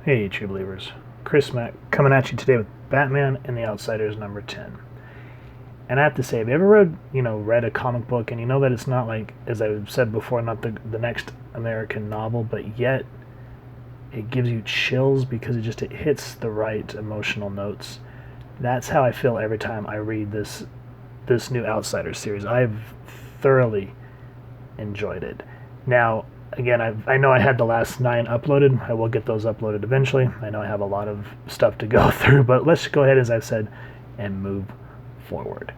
Hey, true believers. Chris Mack coming at you today with Batman and the Outsiders number 10. And I have to say, have you ever read a comic book and you know that it's not like, as I've said before, not the next American novel, but yet it gives you chills because it hits the right emotional notes. That's how I feel every time I read this new Outsiders series. I've thoroughly enjoyed it. Now, again, I know I had the last 9 uploaded. I will get those uploaded eventually. I know I have a lot of stuff to go through, but let's go ahead, as I've said, and move forward.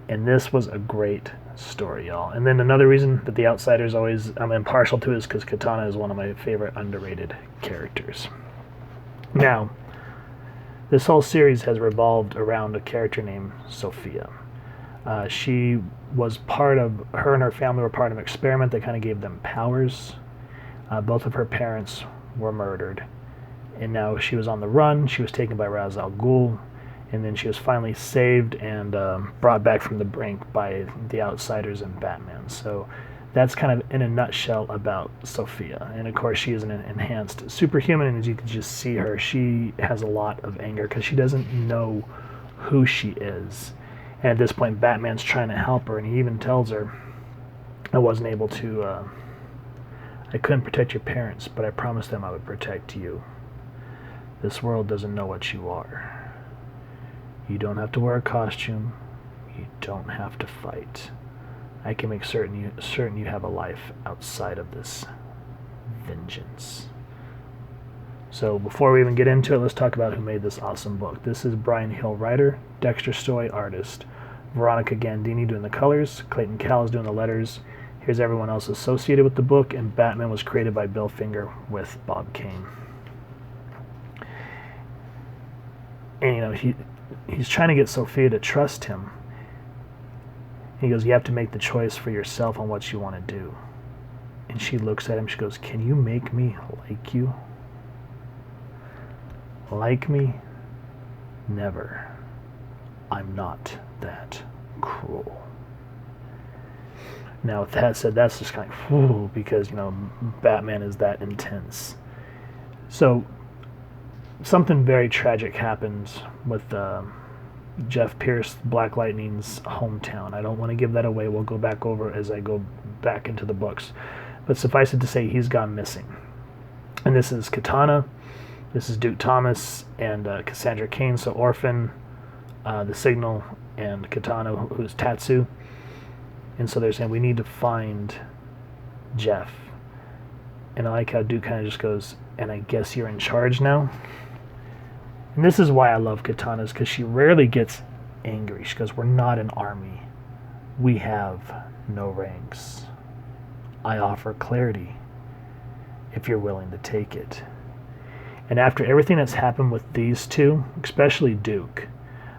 And this was a great story, y'all. And then another reason that the Outsiders I'm impartial to is because Katana is one of my favorite underrated characters. Now, this whole series has revolved around a character named Sophia. She was her and her family were part of an experiment that kind of gave them powers. Both of her parents were murdered. And now she was on the run. She was taken by Ra's al Ghul. And then she was finally saved and brought back from the brink by the Outsiders and Batman. So that's kind of in a nutshell about Sophia. And of course, she is an enhanced superhuman. And as you can just see her, she has a lot of anger because she doesn't know who she is. And at this point, Batman's trying to help her, and he even tells her, I couldn't protect your parents, but I promised them I would protect you. This world doesn't know what you are. You don't have to wear a costume. You don't have to fight. I can make certain you have a life outside of this vengeance. So before we even get into it, let's talk about who made this awesome book. This is Bryan Hill, writer, Dexter Soy, artist, Veronica Gandini doing the colors, Clayton Cowles doing the letters. Here's everyone else associated with the book, and Batman was created by Bill Finger with Bob Kane. And he's trying to get Sophia to trust him. He goes, you have to make the choice for yourself on what you want to do. And she looks at him, she goes, can you make me like you? Like me? Never. I'm not that cruel. Now, with that said, that's just kind of, ooh, because, Batman is that intense. So, something very tragic happens with Jeff Pierce, Black Lightning's hometown. I don't want to give that away. We'll go back over as I go back into the books. But suffice it to say, he's gone missing. And this is Katana. This is Duke Thomas and Cassandra Cain, so Orphan, the Signal, and Katana, who's Tatsu. And so they're saying, we need to find Jeff. And I like how Duke kind of just goes, and I guess you're in charge now? And this is why I love Katanas, because she rarely gets angry. She goes, we're not an army. We have no ranks. I offer clarity, if you're willing to take it. And after everything that's happened with these two, especially Duke,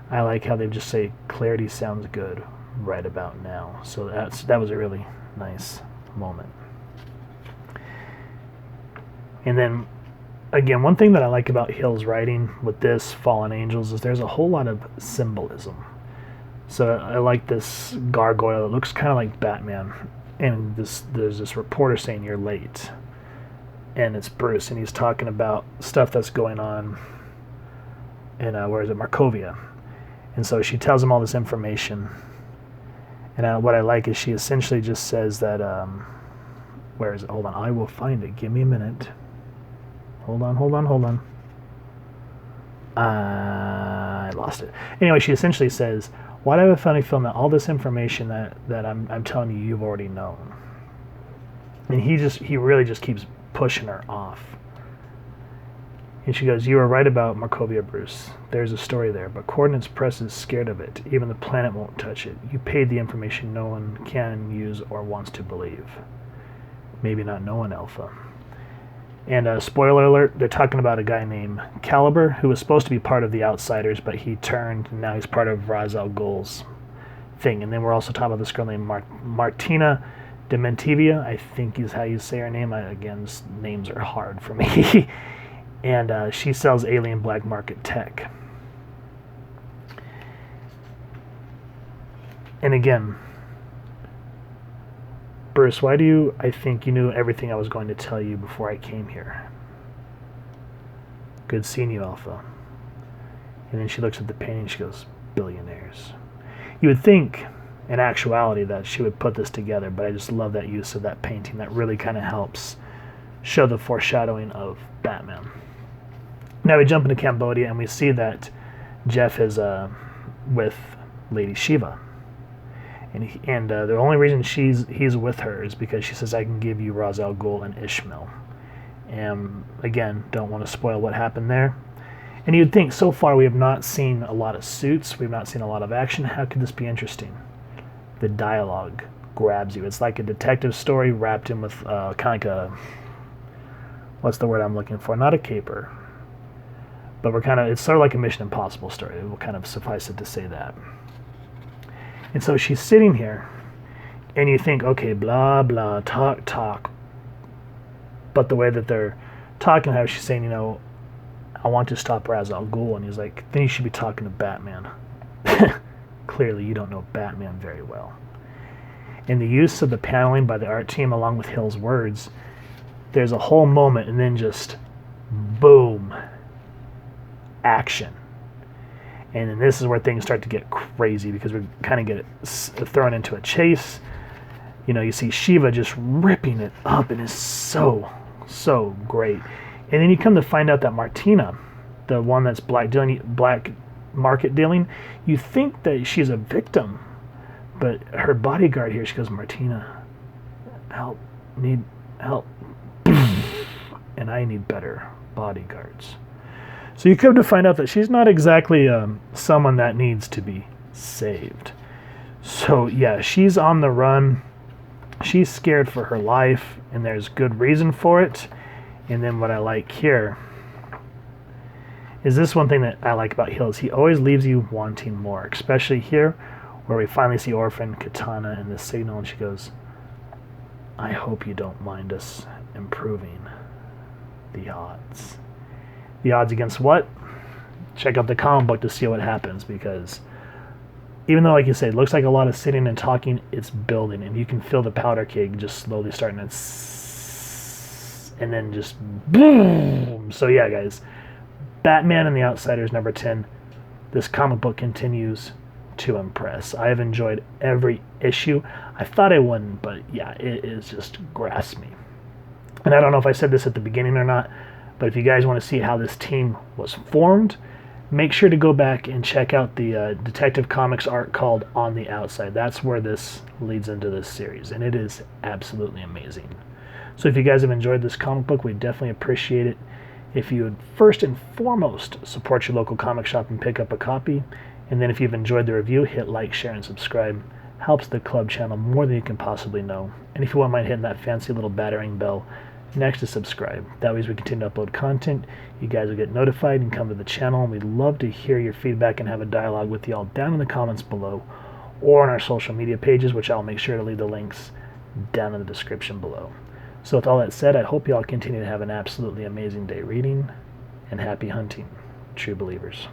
I like how they just say, clarity sounds good right about now. So that was a really nice moment. And then, again, one thing that I like about Hill's writing with this Fallen Angels is there's a whole lot of symbolism. So I like this gargoyle. It looks kind of like Batman. And there's this reporter saying, you're late. And it's Bruce, and he's talking about stuff that's going on in, Markovia. And so she tells him all this information. And what I like is she essentially just says that, where is it? Hold on, I will find it. Give me a minute. Hold on. I lost it. Anyway, she essentially says, why do I have a funny feeling that all this information that I'm telling you've already known? And he really just keeps pushing her off. And she goes, you were right about Markovia, Bruce. There's a story there, but Coordinates Press is scared of it. Even the planet won't touch it. You paid the information no one can use or wants to believe. Maybe not no one, Alpha. And spoiler alert, they're talking about a guy named Caliber, who was supposed to be part of the Outsiders, but he turned, and now he's part of Ra's al Ghul's thing. And then we're also talking about this girl named Martina Dementivia, I think is how you say her name. Again, names are hard for me. And she sells alien black market tech. And again, Bruce, why do I think you knew everything I was going to tell you before I came here? Good seeing you, Alpha. And then she looks at the painting and she goes, billionaires. You would think, in actuality, that she would put this together, but I just love that use of that painting. That really kind of helps show the foreshadowing of Batman. Now we jump into Cambodia and we see that Jeff is with Lady Shiva. And the only reason he's with her is because she says, I can give you Ra's al Ghul and Ishmael. And again, don't want to spoil what happened there. And you'd think, so far we have not seen a lot of suits, we've not seen a lot of action. How could this be interesting? The dialogue grabs you. It's like a detective story wrapped in with kind of like a, what's the word I'm looking for? Not a caper, but it's sort of like a Mission Impossible story. It will kind of suffice it to say that. And so she's sitting here, and you think, okay, blah, blah, talk. But the way that they're talking, how she's saying, I want to stop Ra's al Ghul, and he's like, then you should be talking to Batman. Clearly, you don't know Batman very well. In the use of the paneling by the art team, along with Hill's words, there's a whole moment, and then just boom, action. And then this is where things start to get crazy, because we kind of get thrown into a chase. You see Shiva just ripping it up, and it's so great. And then you come to find out that Martina, the one that's black market dealing, you think that she's a victim, but her bodyguard here, she goes, Martina, need help, and I need better bodyguards. So you come to find out that she's not exactly someone that needs to be saved. So yeah, she's on the run. She's scared for her life, and there's good reason for it. And then what I like here is this one thing that I like about Hill is he always leaves you wanting more, especially here where we finally see Orphan, Katana, and the signal, and she goes, I hope you don't mind us improving the odds. The odds against what? Check out the comic book to see what happens, because even though, like you said, it looks like a lot of sitting and talking, it's building, and you can feel the powder keg just slowly starting to and then just boom. So yeah, guys, Batman and the Outsiders number 10. This comic book continues to impress. I have enjoyed every issue. I thought I wouldn't, but yeah, it is just grasped me. And I don't know if I said this at the beginning or not, but if you guys want to see how this team was formed, make sure to go back and check out the Detective Comics art called On the Outside. That's where this leads into this series, and it is absolutely amazing. So if you guys have enjoyed this comic book, we definitely appreciate it if you would first and foremost support your local comic shop and pick up a copy. And then if you've enjoyed the review, hit like, share, and subscribe. Helps the club channel more than you can possibly know. And if you wouldn't mind hitting that fancy little battering bell next to subscribe. That way as we continue to upload content, you guys will get notified and come to the channel. And we'd love to hear your feedback and have a dialogue with y'all down in the comments below or on our social media pages, which I'll make sure to leave the links down in the description below. So with all that said, I hope y'all continue to have an absolutely amazing day reading, and happy hunting, true believers.